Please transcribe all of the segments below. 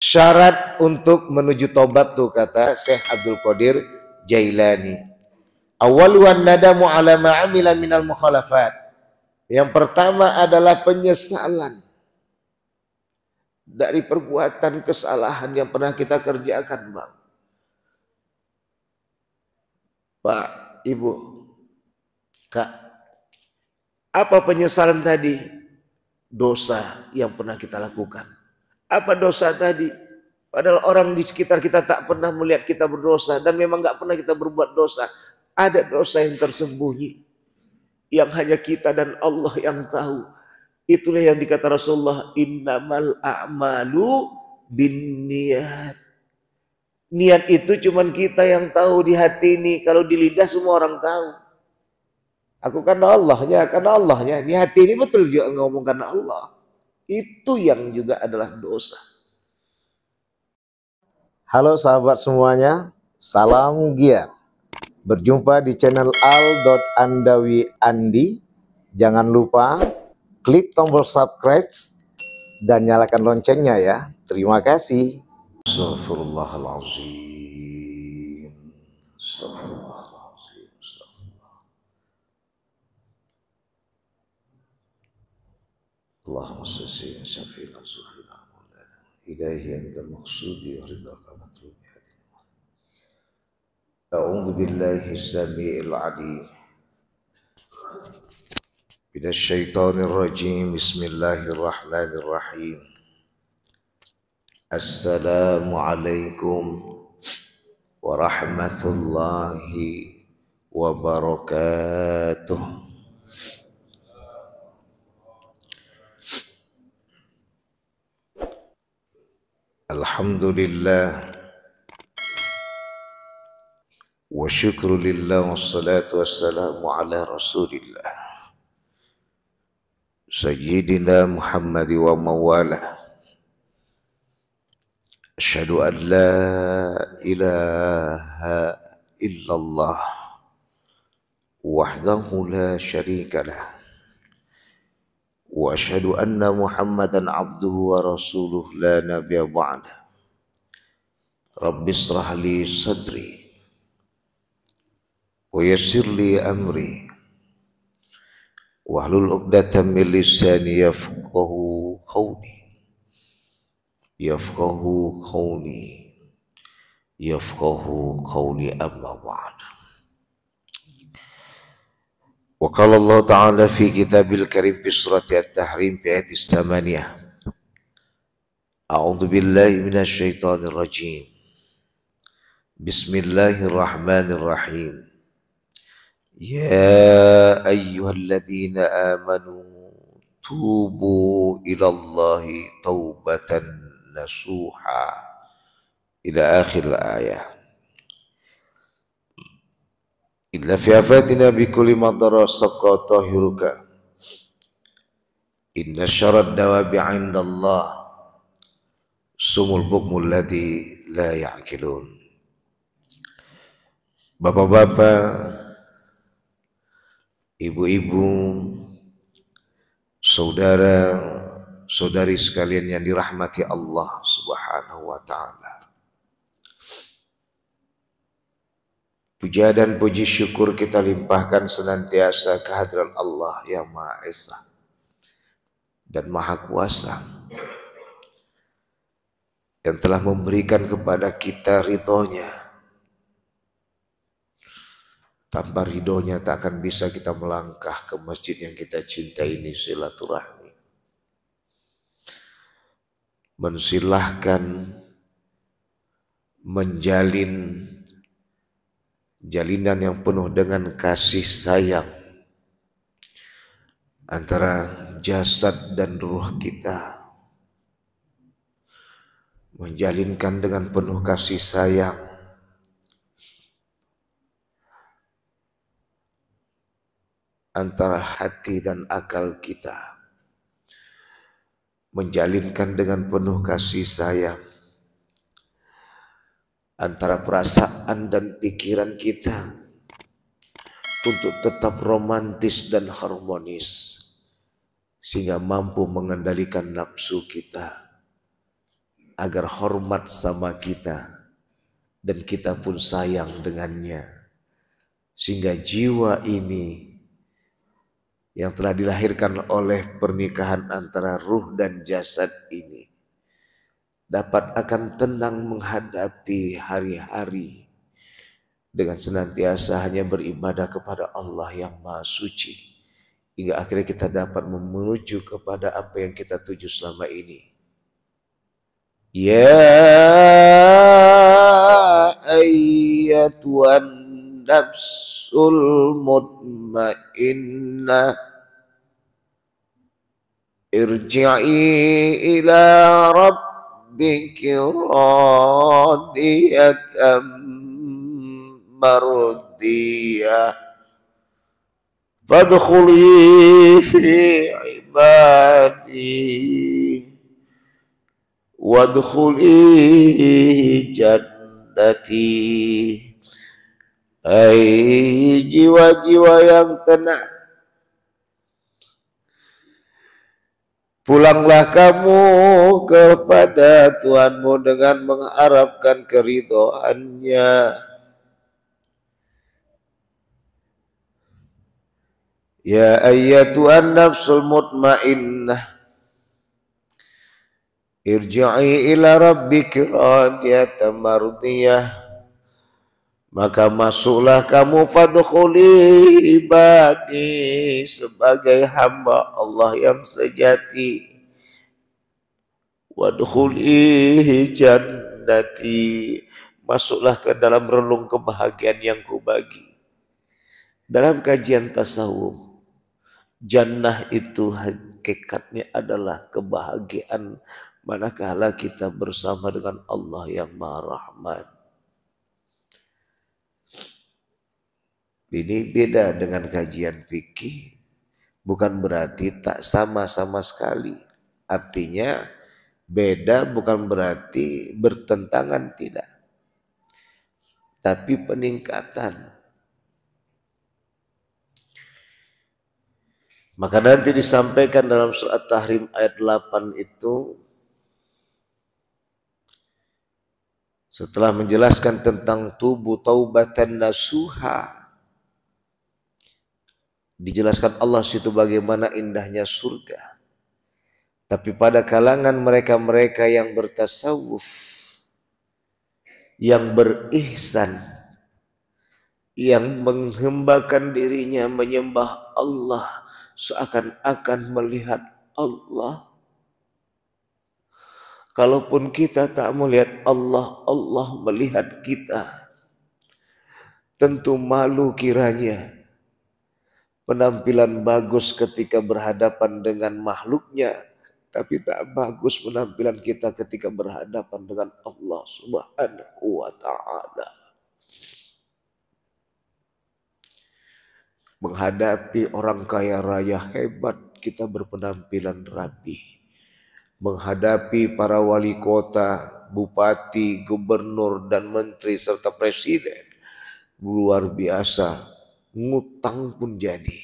Syarat untuk menuju tobat tuh kata Syekh Abdul Qadir Jailani. Awaluan nadamu ala ma'amila minal mukhalafat. Yang pertama adalah penyesalan dari perbuatan kesalahan yang pernah kita kerjakan, Bang. Pak, Ibu, Kak, apa penyesalan tadi? Dosa yang pernah kita lakukan. Apa dosa tadi? Padahal orang di sekitar kita tak pernah melihat kita berdosa dan memang gak pernah kita berbuat dosa. Ada dosa yang tersembunyi yang hanya kita dan Allah yang tahu. Itulah yang dikata Rasulullah, innamal a'malu binniyat. Niat itu cuman kita yang tahu di hati ini. Kalau di lidah semua orang tahu. Aku karena Allahnya. Di hati ini betul juga ngomong karena Allah. Itu yang juga adalah dosa. Halo sahabat semuanya, salam giat. Berjumpa di channel al.andawi.andi. Jangan lupa klik tombol subscribe dan nyalakan loncengnya ya. Terima kasih. Astagfirullahaladzim. Astagfirullahaladzim. Allahumma salli ala sayyidina ilaihi antal maqsudi wa ridaka matlubi. A'udzu billahi samii'il 'aliim minasy syaithaanir rajiim. Bismillahirrahmanirrahim. Assalamualaikum warahmatullahi wabarakatuh. Alhamdulillah wa syukru lillah wassalatu wassalamu ala rasulillah sayyidina Muhammad wa mawalah. Asyhadu an la ilaha illallah wahdahu la syarika lah wa asyhadu anna Muhammadan abduhu wa rasuluh la nabiyya ba'da. Rabbi israh li sadri wa yassir li amri wahlul 'uqdatam min lisani yafqahu qawli amma ba'd. Wa qala Allah ta'ala fi kitabil karim fi surati at-tahrim fi ayat 8. A'udzu billahi minasy syaithanir rajim. Bismillahirrahmanirrahim. Ya ayyuhalladzina amanu tubu ilallahi taubatan nasuha ila akhir ayat. Illa fi afatina bi kulli madara saqa tahiruka. Inna syarad dawabi 'indallah sumul bukmul ladzi la ya'qilun. Bapak-bapak, ibu-ibu, saudara-saudari sekalian yang dirahmati Allah Subhanahu wa taala. Puja dan puji syukur kita limpahkan senantiasa kehadiran Allah yang Maha Esa dan Maha Kuasa yang telah memberikan kepada kita ridhonya. Tanpa ridhonya tak akan bisa kita melangkah ke masjid yang kita cintai ini, silaturahmi. Mensilahkan menjalin jalinan yang penuh dengan kasih sayang antara jasad dan ruh kita, menjalinkan dengan penuh kasih sayang antara hati dan akal kita, menjalinkan dengan penuh kasih sayang antara perasaan dan pikiran kita untuk tetap romantis dan harmonis sehingga mampu mengendalikan nafsu kita agar hormat sama kita dan kita pun sayang dengannya, sehingga jiwa ini yang telah dilahirkan oleh pernikahan antara ruh dan jasad ini dapat akan tenang menghadapi hari-hari dengan senantiasa hanya beribadah kepada Allah yang Maha Suci, hingga akhirnya kita dapat menuju kepada apa yang kita tuju selama ini. Ya ayyatuhan nafsul mutmainnah irji'i ila rabbiki radiyatan mardiyah fadkhuli fi ibadi wadkhuli jannati. Hai jiwa-jiwa yang tenang, pulanglah kamu kepada Tuhanmu dengan mengharapkan keridhoannya. Ya ayyatuhan nafsul mutmainnah irji'i ila rabbiki radiyatan mardiyah, maka masuklah kamu fadkhuli ibadi sebagai hamba Allah yang sejati, wadkhuli jannati, masuklah ke dalam relung kebahagiaan yang kubagi. Dalam kajian tasawuf, jannah itu hakikatnya adalah kebahagiaan manakala kita bersama dengan Allah yang Maha Rahman. Ini beda dengan kajian fikih, bukan berarti tak sama sekali. Artinya beda bukan berarti bertentangan, tidak. Tapi peningkatan. Maka nanti disampaikan dalam surat Tahrim ayat 8 itu, setelah menjelaskan tentang tubuh taubatan nasuha, dijelaskan Allah situ bagaimana indahnya surga. Tapi pada kalangan mereka-mereka yang bertasawuf, yang berihsan, yang menghambakan dirinya menyembah Allah seakan-akan melihat Allah. Kalaupun kita tak melihat Allah, Allah melihat kita. Tentu malu kiranya penampilan bagus ketika berhadapan dengan makhluknya, tapi tak bagus penampilan kita ketika berhadapan dengan Allah Subhanahu wa ta'ala. Menghadapi orang kaya raya hebat, kita berpenampilan rapi. Menghadapi para wali kota, bupati, gubernur, dan menteri, serta presiden, luar biasa. Ngutang pun jadi.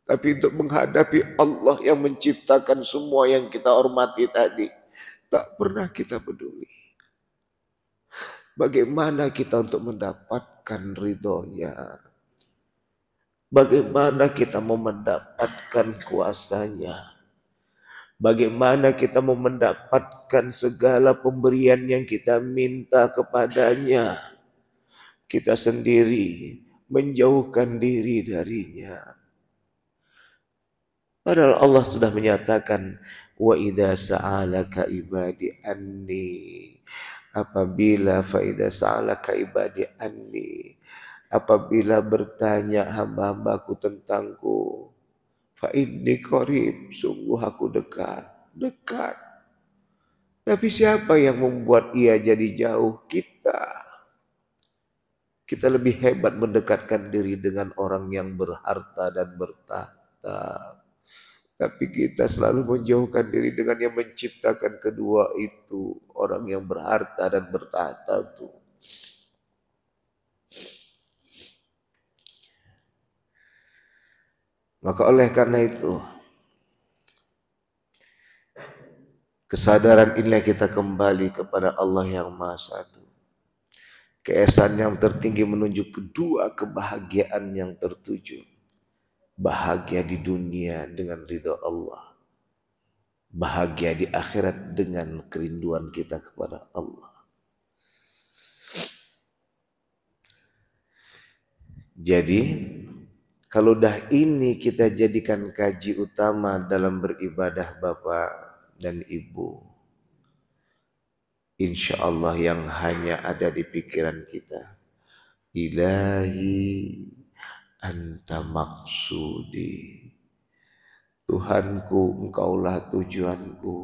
Tapi untuk menghadapi Allah yang menciptakan semua yang kita hormati tadi, tak pernah kita peduli. Bagaimana kita untuk mendapatkan ridhonya? Bagaimana kita mau mendapatkan kuasanya? Bagaimana kita mau mendapatkan segala pemberian yang kita minta kepadanya? Kita sendiri menjauhkan diri darinya. Padahal Allah sudah menyatakan, wa idza sa'alaka ibadi anni, apabila apabila bertanya hamba-hambaku tentangku, fa inni qarib, sungguh aku dekat. Tapi siapa yang membuat ia jadi jauh? Kita lebih hebat mendekatkan diri dengan orang yang berharta dan bertahta. Tapi kita selalu menjauhkan diri dengan yang menciptakan kedua itu, orang yang berharta dan bertahta itu. Maka oleh karena itu, Kesadaran inilah kita kembali kepada Allah yang Maha Satu. Keesaan yang tertinggi menuju kedua kebahagiaan yang tertuju. Bahagia di dunia dengan ridha Allah. Bahagia di akhirat dengan kerinduan kita kepada Allah. Jadi, kalau dah ini kita jadikan kaji utama dalam beribadah Bapak dan Ibu, insya Allah yang hanya ada di pikiran kita, Ilahi anta maksudi, Tuhanku engkaulah tujuanku,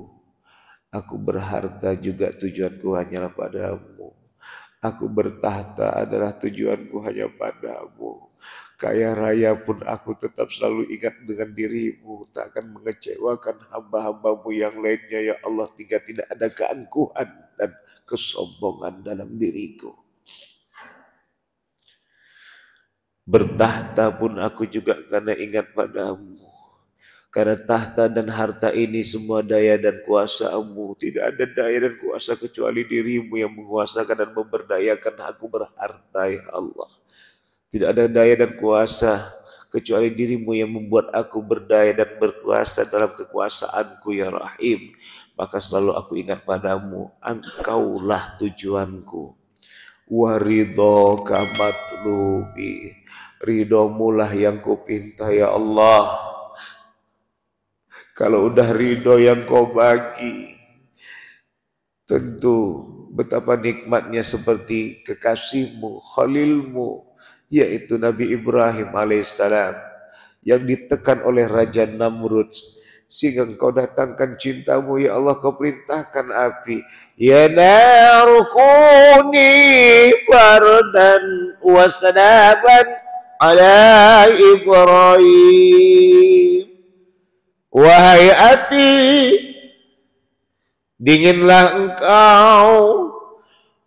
aku berharta juga tujuanku hanyalah padamu, aku bertahta adalah tujuanku hanya padamu, kaya raya pun aku tetap selalu ingat dengan dirimu, tak akan mengecewakan hamba-hambamu yang lainnya ya Allah, hingga tidak ada keangkuhan dan kesombongan dalam diriku. Bertahta pun aku juga karena ingat padamu. Karena tahta dan harta ini semua daya dan kuasa-Mu. Tidak ada daya dan kuasa kecuali dirimu yang menguasakan dan memberdayakan aku berharta ya Allah. Tidak ada daya dan kuasa kecuali dirimu yang membuat aku berdaya dan berkuasa dalam kekuasaanku ya Rahim. Maka selalu aku ingat padamu, engkaulah tujuanku. Waridhoka matlubi, ridhomulah yang kupinta ya Allah. Kalau udah ridho yang kau bagi, tentu betapa nikmatnya seperti kekasihmu, khalilmu, yaitu Nabi Ibrahim alaihissalam, yang ditekan oleh Raja Namrud, sehingga engkau datangkan cintamu ya Allah, kau perintahkan api, ya narukuni bardan wa salaman ala Ibrahim. Wahai api, dinginlah engkau,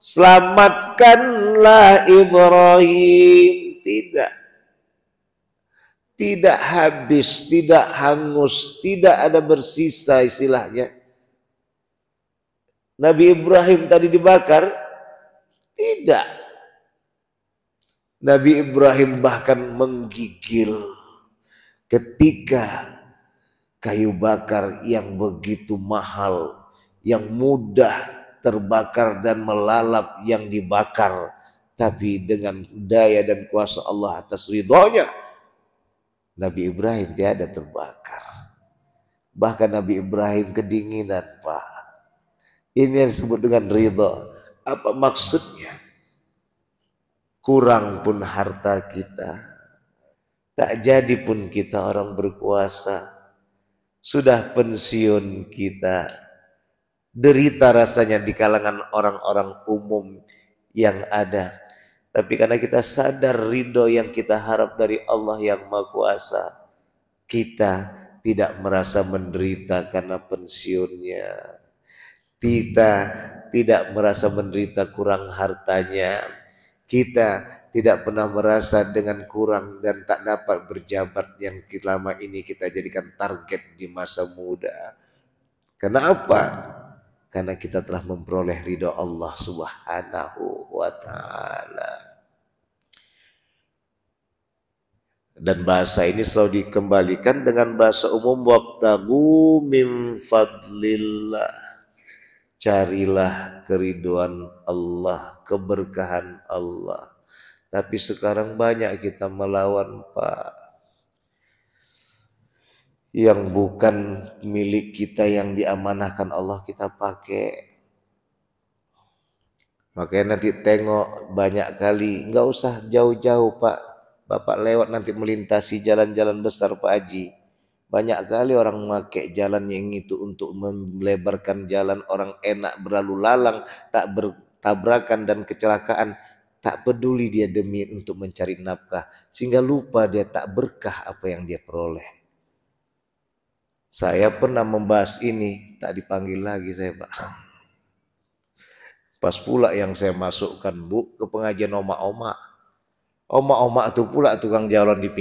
selamatkanlah Ibrahim. Tidak habis, tidak hangus, tidak ada bersisa istilahnya. Nabi Ibrahim tadi dibakar? Tidak. Nabi Ibrahim bahkan menggigil ketika kayu bakar yang begitu mahal, yang mudah terbakar dan melalap yang dibakar, tapi dengan daya dan kuasa Allah atas ridhonya, Nabi Ibrahim tiada terbakar. Bahkan Nabi Ibrahim kedinginan, Pak. Ini yang disebut dengan ridho. Apa maksudnya? Kurang pun harta kita, tak jadi pun kita orang berkuasa, sudah pensiun kita, derita rasanya di kalangan orang-orang umum yang ada. Tapi karena kita sadar ridho yang kita harap dari Allah yang Maha Kuasa, kita tidak merasa menderita karena pensiunnya. Kita tidak merasa menderita kurang hartanya. Kita tidak pernah merasa dengan kurang dan tak dapat berjabat yang selama ini kita jadikan target di masa muda. Kenapa? Karena kita telah memperoleh ridho Allah Subhanahu wa Ta'ala. Dan bahasa ini selalu dikembalikan dengan bahasa umum, wabtaghu min fadlillah. Carilah keriduan Allah, keberkahan Allah. Tapi sekarang banyak kita melawan, Pak. Yang bukan milik kita, yang diamanahkan Allah kita pakai. Makanya nanti tengok banyak kali, nggak usah jauh-jauh Pak. Bapak lewat nanti melintasi jalan-jalan besar Pak Haji. Banyak kali orang memakai jalan yang itu untuk melebarkan jalan, orang enak berlalu lalang, tak bertabrakan dan kecelakaan. Tak peduli dia demi untuk mencari nafkah, sehingga lupa dia tak berkah apa yang dia peroleh. Saya pernah membahas ini, tak dipanggil lagi saya Pak. Pas pula yang saya masukkan Bu ke pengajian oma-oma. Oma-oma itu pula tukang jualan di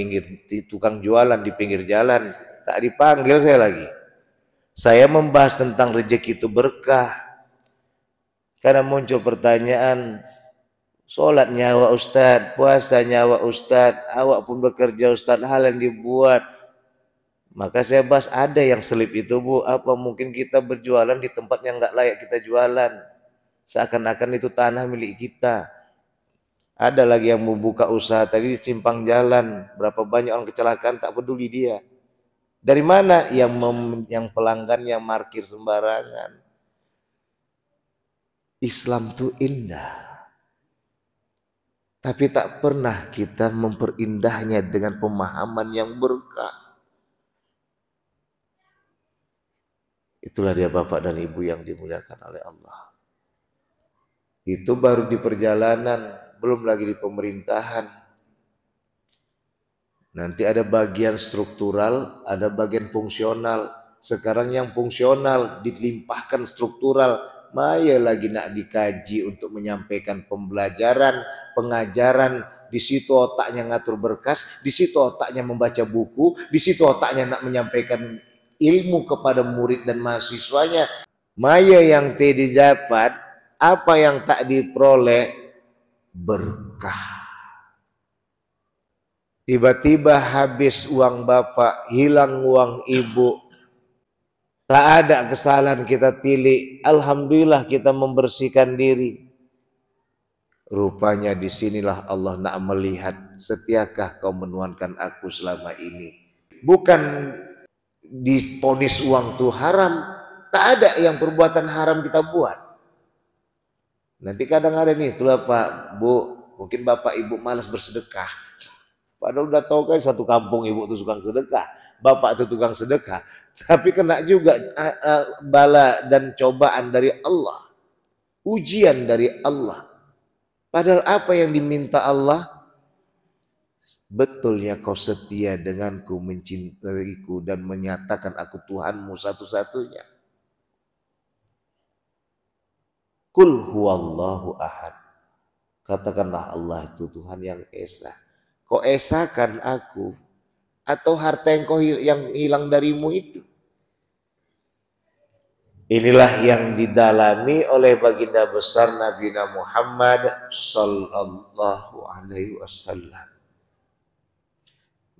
pinggir jalan, tak dipanggil saya lagi. Saya membahas tentang rezeki itu berkah karena muncul pertanyaan, sholat nyawa Ustadz, puasa nyawa Ustadz, awak pun bekerja Ustadz, hal yang dibuat. Maka saya bahas ada yang selip itu Bu, apa mungkin kita berjualan di tempat yang nggak layak kita jualan, seakan-akan itu tanah milik kita. Ada lagi yang membuka usaha tadi di simpang jalan, berapa banyak orang kecelakaan tak peduli dia. Dari mana? Yang pelanggan yang parkir sembarangan. Islam itu indah, tapi tak pernah kita memperindah,nya dengan pemahaman yang berkah. Itulah dia Bapak dan Ibu yang dimuliakan oleh Allah. Itu baru di perjalanan, belum lagi di pemerintahan. Nanti ada bagian struktural, ada bagian fungsional. Sekarang yang fungsional dilimpahkan struktural, maya lagi nak dikaji untuk menyampaikan pembelajaran, pengajaran. Di situ otaknya ngatur berkas, di situ otaknya membaca buku, di situ otaknya nak menyampaikan ilmu kepada murid dan mahasiswanya. Maya yang tidak didapat, apa yang tak diperoleh, berkah. Tiba-tiba habis uang bapak, hilang uang ibu, tak ada kesalahan kita tilik. Alhamdulillah kita membersihkan diri. Rupanya disinilah Allah nak melihat, setiakah kau menuhankan aku selama ini. Bukan diponis uang itu haram, tak ada yang perbuatan haram kita buat. Nanti kadang ada nih, itulah Pak, Bu, mungkin Bapak Ibu malas bersedekah. Padahal udah tahu kan satu kampung ibu itu tukang sedekah, bapak itu tukang sedekah, tapi kena juga bala dan cobaan dari Allah, ujian dari Allah. Padahal apa yang diminta Allah? Betulnya kau setia denganku, mencintaiku dan menyatakan aku Tuhanmu satu-satunya. Kul huwallahu ahad. Katakanlah Allah itu Tuhan yang esa. Kau esakan aku atau harta yang hilang darimu itu? Inilah yang didalami oleh baginda besar Nabi Muhammad sallallahu alaihi wasallam.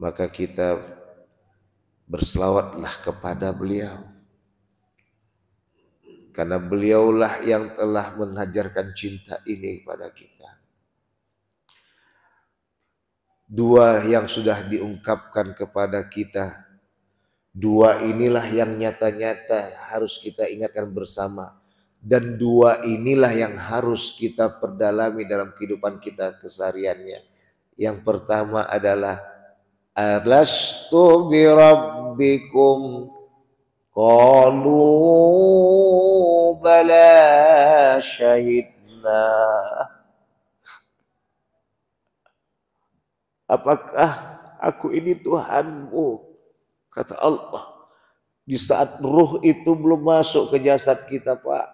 Maka kita berselawatlah kepada beliau, karena beliaulah yang telah mengajarkan cinta ini kepada kita. Dua yang sudah diungkapkan kepada kita, dua inilah yang nyata-nyata harus kita ingatkan bersama, dan dua inilah yang harus kita perdalami dalam kehidupan kita kesehariannya. Yang pertama adalah alastu birabbikum qalu bala syahidna. Apakah aku ini Tuhanmu? Kata Allah. Di saat ruh itu belum masuk ke jasad kita, Pak.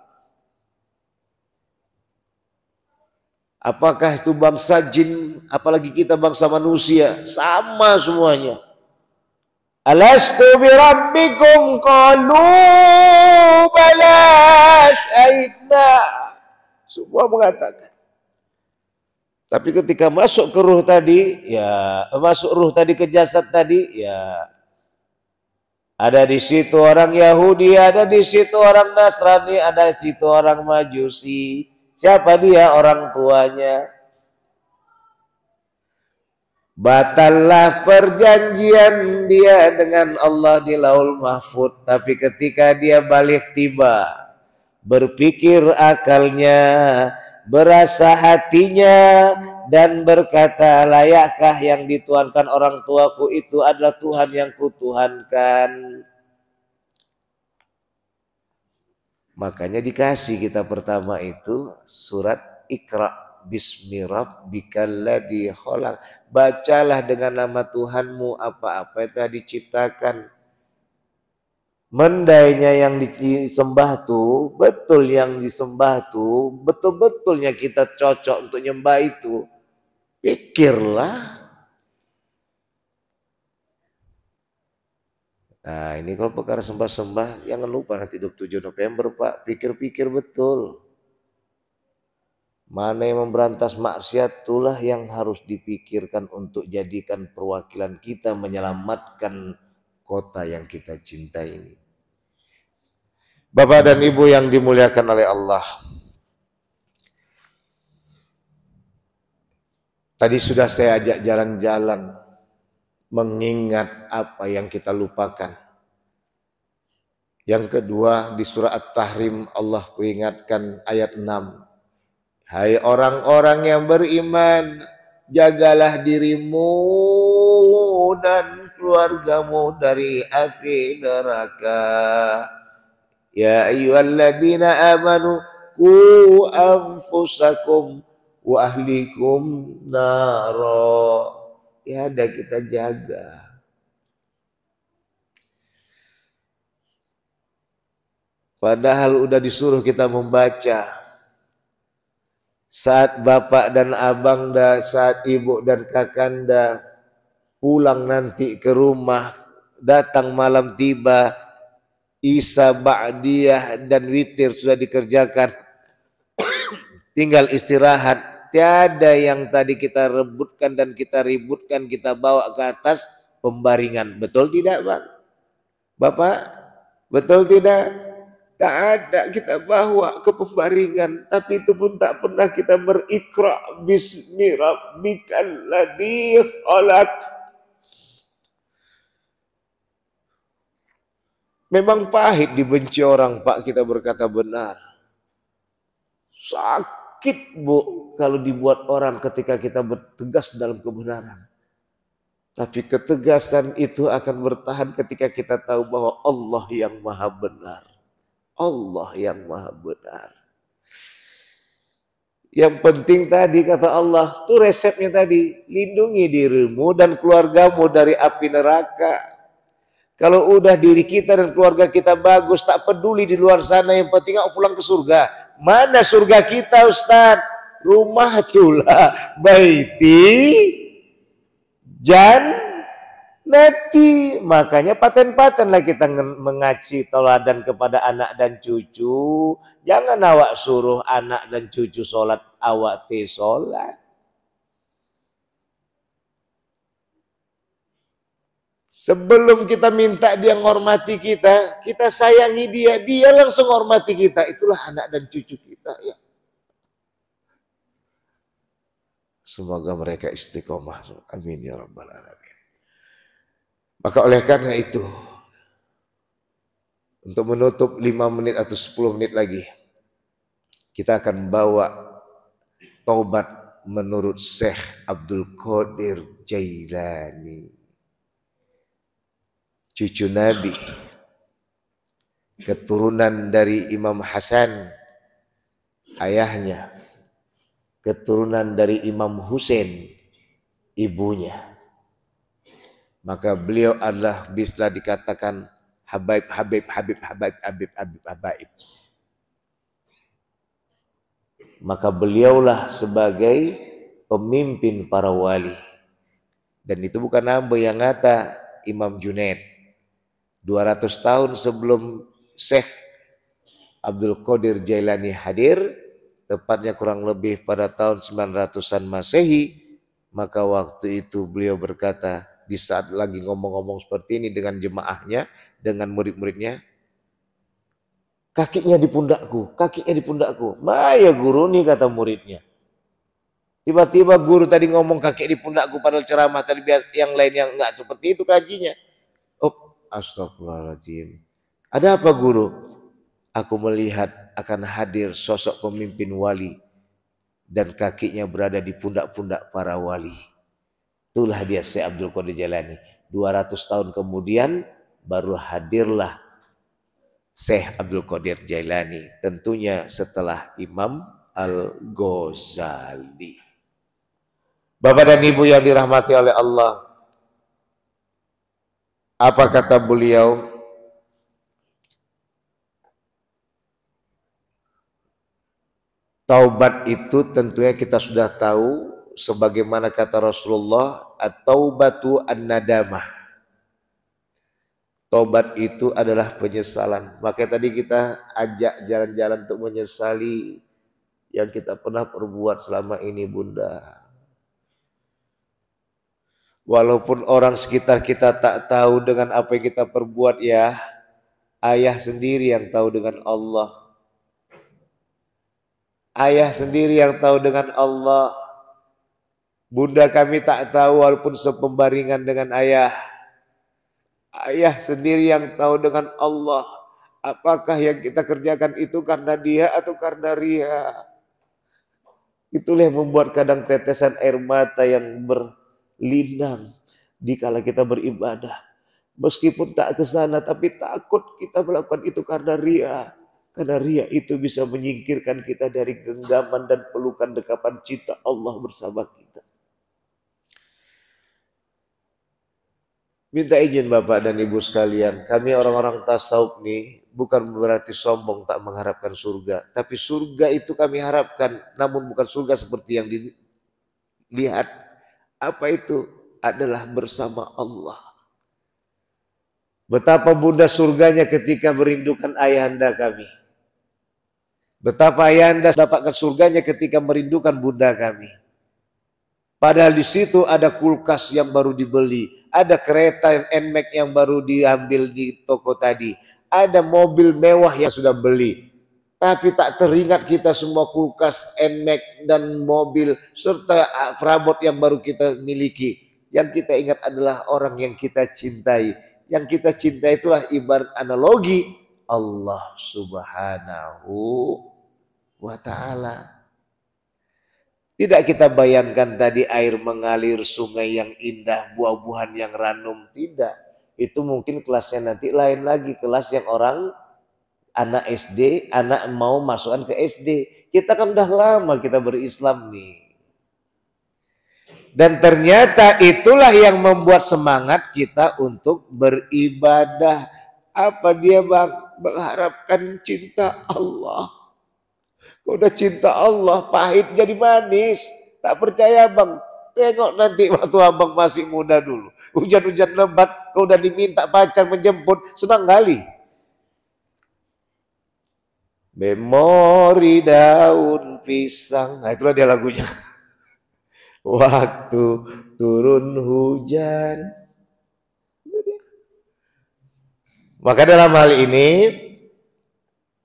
Apakah itu bangsa jin, apalagi kita bangsa manusia, sama semuanya. Alastu birabbikum qalu bala syahidna. Semua mengatakan. Tapi ketika masuk ke ruh tadi, ya masuk ruh tadi ke jasad tadi, ya ada di situ orang Yahudi, ada di situ orang Nasrani, ada di situ orang Majusi. Siapa dia? Orang tuanya. Batallah perjanjian dia dengan Allah di Laul Mahfud. Tapi ketika dia balik tiba, berpikir akalnya, berasa hatinya, dan berkata, layakkah yang dituhankan orang tuaku itu adalah Tuhan yang kutuhankan? Makanya dikasih kita pertama itu surat Iqra bismi rabbikal ladzi khalaq. Bacalah dengan nama Tuhanmu apa-apa yang telah diciptakan. Mendainya yang disembah tuh, betul yang disembah tuh, betul-betulnya kita cocok untuk nyembah itu. Pikirlah. Nah ini kalau perkara sembah-sembah, jangan lupa nanti 27 November Pak, pikir-pikir betul. Mana yang memberantas maksiat, itulah yang harus dipikirkan untuk jadikan perwakilan kita menyelamatkan kota yang kita cintai ini. Bapak dan Ibu yang dimuliakan oleh Allah, tadi sudah saya ajak jalan-jalan mengingat apa yang kita lupakan. Yang kedua di surah At-Tahrim Allah peringatkan ayat 6. Hai orang-orang yang beriman, jagalah dirimu dan keluargamu dari api neraka. Ya ayyuhalladzina amanu qu anfusakum wa ahlikum naro. Ya ada kita jaga. Padahal udah disuruh kita membaca. Saat bapak dan abang saat ibu dan kakanda pulang nanti ke rumah, datang malam tiba, Isya Ba'diyah dan witir sudah dikerjakan, tinggal istirahat. Tiada yang tadi kita rebutkan dan kita ributkan, kita bawa ke atas pembaringan. Betul tidak Pak? Bapak? Betul tidak? Tak ada kita bawa ke pembaringan, tapi itu pun tak pernah kita berikra bismi rabbikal ladzi khalaq. Memang pahit dibenci orang Pak, kita berkata benar. Sakit Bu kalau dibuat orang ketika kita bertegas dalam kebenaran. Tapi ketegasan itu akan bertahan ketika kita tahu bahwa Allah yang maha benar. Allah yang maha benar. Yang penting tadi kata Allah, tuh resepnya tadi, lindungi dirimu dan keluargamu dari api neraka. Kalau udah diri kita dan keluarga kita bagus, tak peduli di luar sana, yang penting aku pulang ke surga. Mana surga kita Ustaz? Rumah tulah baiti Nanti makanya paten-patenlah kita mengaji teladan kepada anak dan cucu. Jangan awak suruh anak dan cucu sholat, awak te sholat. Sebelum kita minta dia menghormati kita, kita sayangi dia, dia langsung hormati kita. Itulah anak dan cucu kita ya. Semoga mereka istiqomah. Amin ya rabbal alamin. Maka oleh karena itu, untuk menutup 5 menit atau 10 menit lagi, kita akan bawa taubat menurut Syekh Abdul Qadir Jailani, cucu Nabi, keturunan dari Imam Hasan, ayahnya, keturunan dari Imam Husain, ibunya. Maka beliau adalah bisa dikatakan Habib. Maka beliaulah sebagai pemimpin para wali. Dan itu bukan nama yang ngata Imam Junaid. 200 tahun sebelum Syekh Abdul Qadir Jailani hadir, tepatnya kurang lebih pada tahun 900-an Masehi, maka waktu itu beliau berkata, di saat lagi ngomong-ngomong seperti ini dengan jemaahnya, dengan murid-muridnya, kakinya di pundakku, kakinya di pundakku. Maya guru nih kata muridnya. Tiba-tiba guru tadi ngomong kaki di pundakku padahal ceramah tadi biasa yang lain yang enggak seperti itu kajinya. Oh, astagfirullahaladzim. Ada apa guru? Aku melihat akan hadir sosok pemimpin wali dan kakinya berada di pundak-pundak para wali. Itulah dia Syekh Abdul Qadir Jailani. 200 tahun kemudian baru hadirlah Syekh Abdul Qadir Jailani. Tentunya setelah Imam Al-Ghazali. Bapak dan Ibu yang dirahmati oleh Allah. Apa kata beliau? Taubat itu tentunya kita sudah tahu. Sebagaimana kata Rasulullah, at-taubatu an-nadamah. Tobat itu adalah penyesalan. Maka tadi kita ajak jalan-jalan untuk menyesali yang kita pernah perbuat selama ini, Bunda. Walaupun orang sekitar kita tak tahu dengan apa yang kita perbuat ya, ayah sendiri yang tahu dengan Allah. Ayah sendiri yang tahu dengan Allah. Bunda kami tak tahu walaupun sepembaringan dengan ayah. Ayah sendiri yang tahu dengan Allah. Apakah yang kita kerjakan itu karena dia atau karena ria? Itulah yang membuat kadang tetesan air mata yang berlinang dikala kita beribadah. Meskipun tak ke sana, tapi takut kita melakukan itu karena ria. Karena ria itu bisa menyingkirkan kita dari genggaman dan pelukan dekapan cinta Allah bersama kita. Minta izin Bapak dan Ibu sekalian, kami orang-orang tasawuf nih bukan berarti sombong tak mengharapkan surga. Tapi surga itu kami harapkan, namun bukan surga seperti yang dilihat. Apa itu? Adalah bersama Allah. Betapa Bunda surganya ketika merindukan ayahanda kami. Betapa ayahanda dapatkan surganya ketika merindukan Bunda kami. Padahal di situ ada kulkas yang baru dibeli, ada kereta NMAX yang baru diambil di toko tadi, ada mobil mewah yang sudah beli. Tapi tak teringat kita semua kulkas NMAX dan mobil serta perabot yang baru kita miliki. Yang kita ingat adalah orang yang kita cintai. Yang kita cintai itulah ibarat analogi Allah Subhanahu wa Ta'ala. Tidak kita bayangkan tadi air mengalir, sungai yang indah, buah-buahan yang ranum. Tidak. Itu mungkin kelasnya nanti lain lagi. Kelas yang orang anak SD, anak mau masukkan ke SD. Kita kan udah lama kita berislam nih. Dan ternyata itulah yang membuat semangat kita untuk beribadah. Apa dia bang? Mengharapkan cinta Allah. Kau udah cinta Allah, pahit jadi manis. Tak percaya bang, tengok nanti waktu abang masih muda dulu. Hujan-hujan lebat, kau udah diminta pacar menjemput, senang kali. Memori daun pisang, nah itulah dia lagunya. Waktu turun hujan. Maka dalam hal ini,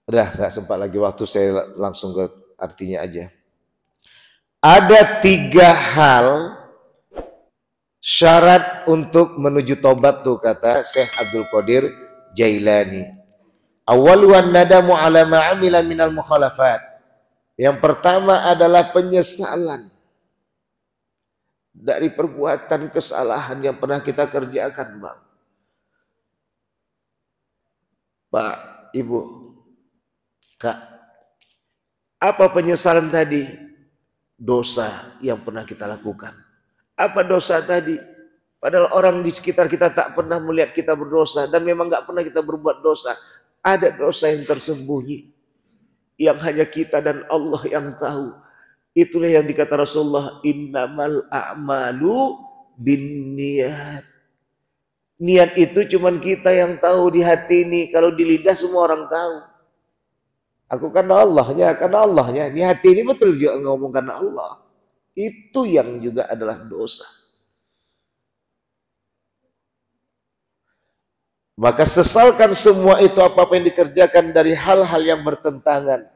udah gak sempat lagi waktu, saya langsung ke artinya aja. Ada 3 hal syarat untuk menuju tobat tuh kata Syekh Abdul Qadir Jailani. Awaluan nadamu ala ma'amila minal mukhalafat. Yang pertama adalah penyesalan dari perbuatan kesalahan yang pernah kita kerjakan, Bang. Pak, Ibu, Kak, apa penyesalan tadi? Dosa yang pernah kita lakukan. Apa dosa tadi? Padahal orang di sekitar kita tak pernah melihat kita berdosa dan memang gak pernah kita berbuat dosa. Ada dosa yang tersembunyi yang hanya kita dan Allah yang tahu. Itulah yang dikata Rasulullah, innamal a'malu binniyat. Niat itu cuman kita yang tahu di hati ini. Kalau di lidah semua orang tahu. Aku karena Allahnya. Di hati ini betul juga ngomong karena Allah. Itu yang juga adalah dosa. Maka sesalkan semua itu apa-apa yang dikerjakan dari hal-hal yang bertentangan.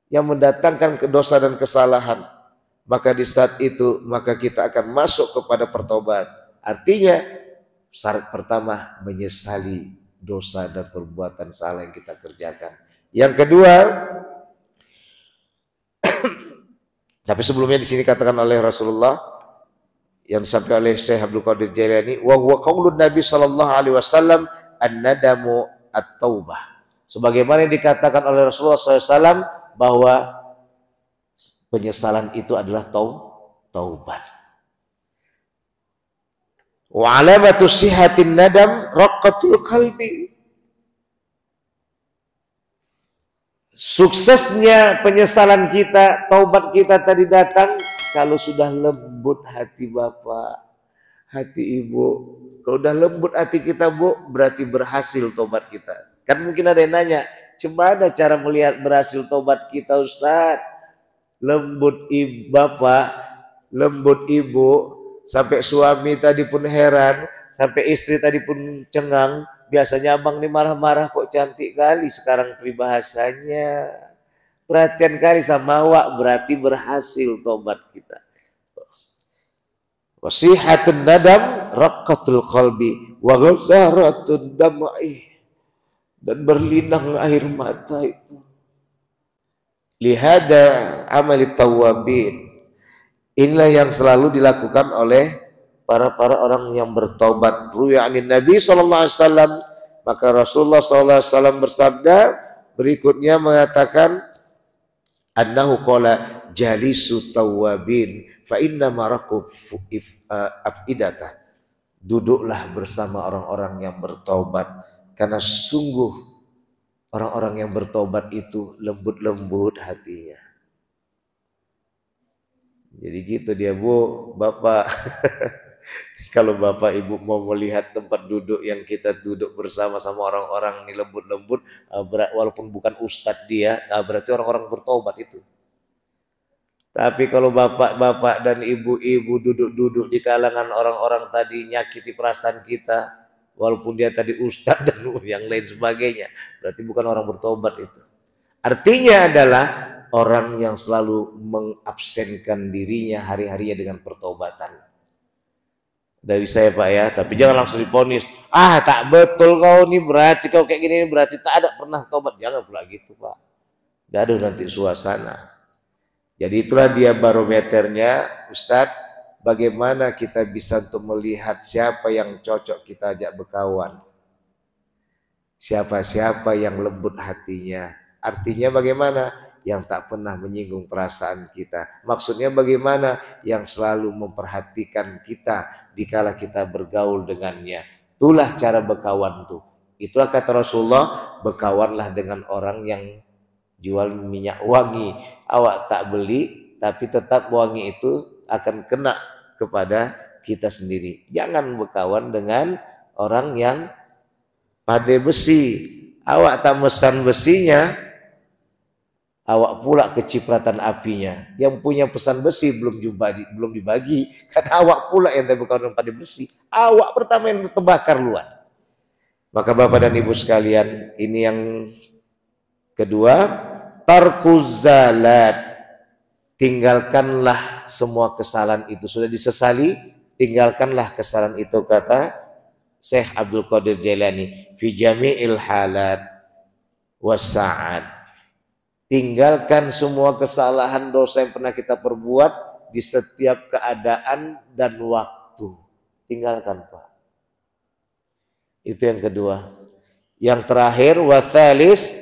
Yang mendatangkan dosa dan kesalahan. Maka di saat itu maka kita akan masuk kepada pertobatan. Artinya syarat pertama menyesali dosa dan perbuatan salah yang kita kerjakan. Yang kedua, tapi sebelumnya di sini katakan oleh Rasulullah yang disampaikan oleh Syekh Abdul Qadir Jailani, wa huwa qaulun Nabi sallallahu alaihi wasallam an-nadamu at-taubah. Sebagaimana yang dikatakan oleh Rasulullah SAW bahwa penyesalan itu adalah taubat. Wa alamatu sihatin nadam raqatul qalbi. Suksesnya penyesalan kita, taubat kita tadi datang kalau sudah lembut hati Bapak, hati Ibu, Kalau udah lembut hati kita Bu, berarti berhasil tobat kita. Kan mungkin ada yang nanya, gimana cara melihat berhasil tobat kita Ustaz? Lembut ibu bapak, lembut ibu, sampai suami tadi pun heran, sampai istri tadi pun cengang. Biasanya abang ini marah-marah kok cantik kali sekarang peribahasanya. Perhatian kali sama awak, berarti berhasil tobat kita. Wasihatun nadam raqqatul qalbi wa ghazaratud dam'i, dan berlinang air mata itu. Lihada amali tawabin, inilah yang selalu dilakukan oleh para orang yang bertobat. Ruya anin Nabi sallallahu alaihi wasallam, maka Rasulullah sallallahu alaihi wasallam bersabda berikutnya mengatakan, annahu qala jalisu tawabin fa inna maraku afidatah, duduklah bersama orang-orang yang bertobat, karena sungguh orang-orang yang bertobat itu lembut-lembut hatinya. Jadi gitu dia Bu, Bapak. Kalau Bapak Ibu mau melihat tempat duduk yang kita duduk bersama sama orang-orang ini lembut-lembut, walaupun bukan ustadz dia, berarti orang-orang bertobat itu. Tapi kalau bapak-bapak dan ibu-ibu duduk-duduk di kalangan orang-orang tadi nyakiti perasaan kita, walaupun dia tadi ustadz dan yang lain sebagainya, berarti bukan orang bertobat itu. Artinya adalah orang yang selalu mengabsenkan dirinya hari-harinya dengan pertobatan. Dari saya Pak ya, tapi jangan langsung diponis. Tak betul kau nih, berarti kau kayak gini, berarti tak ada pernah tobat. Jangan pula gitu Pak. Gaduh nanti suasana. Jadi itulah dia barometernya Ustadz, bagaimana kita bisa untuk melihat siapa yang cocok kita ajak berkawan. Siapa-siapa yang lembut hatinya. Artinya bagaimana? Yang tak pernah menyinggung perasaan kita. Maksudnya bagaimana? Yang selalu memperhatikan kita dikala kita bergaul dengannya. Itulah cara berkawan tuh. Itulah kata Rasulullah, berkawanlah dengan orang yang jual minyak wangi. Awak tak beli, tapi tetap wangi itu akan kena kepada kita sendiri. Jangan berkawan dengan orang yang pandai besi. Awak tak mesan besinya, awak pula kecipratan apinya. Yang punya pesan besi belum dibagi, karena awak pula yang berkawan dengan pandai besi. Awak pertama yang terbakar luar. Maka Bapak dan Ibu sekalian, ini yang kedua, tarkuzalat, tinggalkanlah semua kesalahan itu. Sudah disesali, tinggalkanlah kesalahan itu, kata Syekh Abdul Qadir Jailani, fi jami'il halat wasa'ad. Tinggalkan semua kesalahan dosa yang pernah kita perbuat di setiap keadaan dan waktu. Tinggalkan Pak. Itu yang kedua. Yang terakhir, wathalis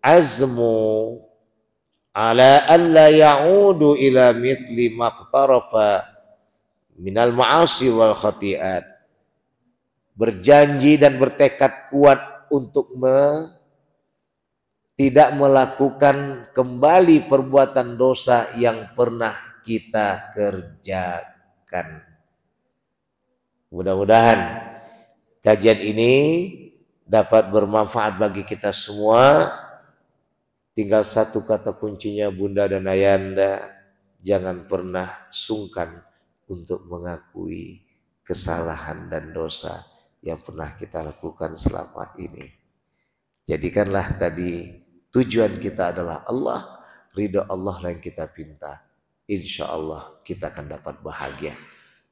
azmu ala alla ya'udu ila mithli maqtarafa minal ma'asi wal khati'at. Berjanji dan bertekad kuat untuk tidak melakukan kembali perbuatan dosa yang pernah kita kerjakan. Mudah-mudahan kajian ini dapat bermanfaat bagi kita semua. Tinggal satu kata kuncinya Bunda dan Ayanda, jangan pernah sungkan untuk mengakui kesalahan dan dosa yang pernah kita lakukan selama ini. Jadikanlah tadi tujuan kita adalah Allah, ridho Allah yang kita pinta. Insya Allah kita akan dapat bahagia.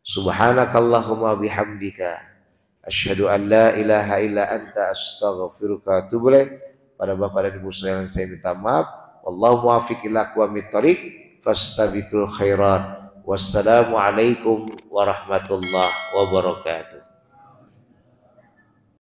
Subhanakallahumma bihamdika, asyhadu an la ilaha illa anta, astaghfiruka wa atubu ilaik. Pada Bapak dan Ibu sekalian saya minta maaf. Wallahu muwaffiq ila aqwamit thoriq, fastabiqul khairat. Wassalamualaikum warahmatullahi wabarakatuh.